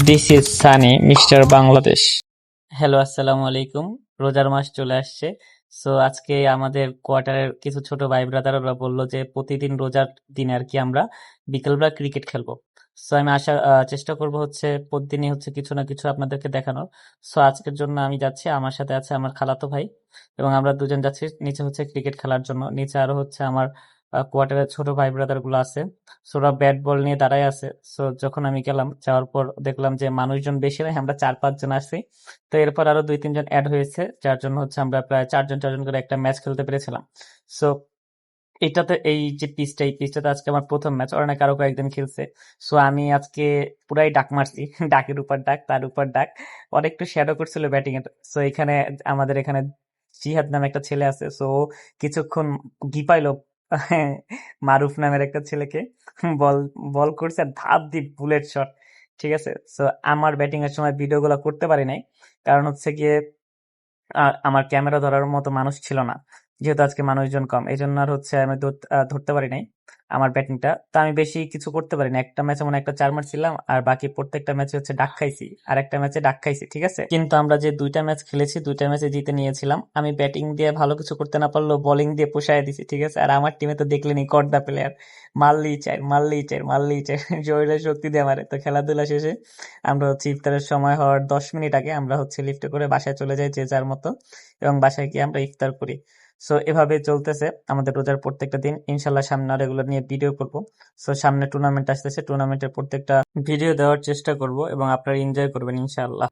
This is Sunny mister Bangladesh. Hello, আসসালামু আলাইকুম। রোজার মাস চলে আসছে। সো আজকে আমাদের কোয়ার্টারের কিছু ছোট ভাই ব্রাদাররা বললো যে প্রতিদিন রোজার দিনে আর কি আমরা বিকেলবেলা ক্রিকেট খেলবো। সো আমি চেষ্টা করব হচ্ছে প্রতিদিনই হচ্ছে কিছু না কিছু আপনাদেরকে দেখানোর। সো আজকের জন্য আমি যাচ্ছি, আমার সাথে আছে আমার খালাতো ভাই এবং আমরা দুজন যাচ্ছি নিচে হচ্ছে ক্রিকেট খেলার জন্য। নিচে আরো হচ্ছে আমার কোয়ার্টারের ছোট ভাই ব্রাদার গুলো আছে। সো ওরা ব্যাট বল নিয়ে দাঁড়ায় আছে। সো যখন আমি গেলাম, যাওয়ার পর দেখলাম যে মানুষজন বেশি নয়, আমরা 4-5 জন আছি। তো এরপর আরো 2-3 জন অ্যাড হয়েছে, যার জন্য হচ্ছে আমরা প্রায় 4 জন করে একটা ম্যাচ খেলতে পেরেছিলাম। সো এটাতে এই যে পিচটা, এই পিচটাতে আজকে আমার প্রথম ম্যাচ। ওরা নাকি আরো কয়েকদিন খেলছে। সো আমি আজকে পুরাই ডাক মারছি। ডাকের উপর ডাক, তার উপর ডাক। ওরা একটু শ্যাডো করছিল ব্যাটিং এর। সো এখানে আমাদের এখানে জিহাদ নামে একটা ছেলে আছে। সো কিছুক্ষণ গিপাইলো মারুফ নামের একটা ছেলেকে। বল বল করছে আর ধাপ দিয়ে বুলেট শট। ঠিক আছে। সো আমার ব্যাটিং এর সময় ভিডিও গুলো করতে পারি নাই, কারণ হচ্ছে গিয়ে আমার ক্যামেরা ধরার মতো মানুষ ছিল না, যেহেতু আজকে মানুষজন কম, এই জন্য আর হচ্ছে আমি ধরতে পারি নাই আমার ব্যাটিংটা। তো আমি বেশি কিছু করতে পারি না। একটা ম্যাচে মনে হয় একটা 4 মারছিলাম, আর বাকি প্রত্যেকটা ম্যাচে হচ্ছে ডাক খাইছি, আর একটা ম্যাচে ডাক খাইছি। ঠিক আছে, কিন্তু আমরা যে 2টা ম্যাচ খেলেছি, 2টা ম্যাচে জিতে নিয়েছিলাম। আমি ব্যাটিং দিয়ে ভালো কিছু করতে না পারলেও বোলিং দিয়ে পুষায় দিছি। ঠিক আছে, আর আমার টিমে তো দেখলেনি কর্দা প্লেয়ার, মারলেই চাই মারলেই চাই মারলেই চাই, শরীরে শক্তি দিয়ে মারে। তো খেলাধুলা শেষে আমরা হচ্ছে ইফতারের সময় হওয়ার 10 মিনিট আগে আমরা হচ্ছে লিফটে করে বাসায় চলে যাই যে যার মতো, এবং বাসায় গিয়ে আমরা ইফতার করি। সো এভাবে চলতেছে আমাদের রোজার প্রত্যেকটা দিন। ইনশাল্লাহ সামনে আর এগুলো নিয়ে ভিডিও করব। সো সামনে টুর্নামেন্ট আসতেছে, টুর্নামেন্টের প্রত্যেকটা ভিডিও দেওয়ার চেষ্টা করব এবং আপনারা এনজয় করবেন ইনশাআল্লাহ।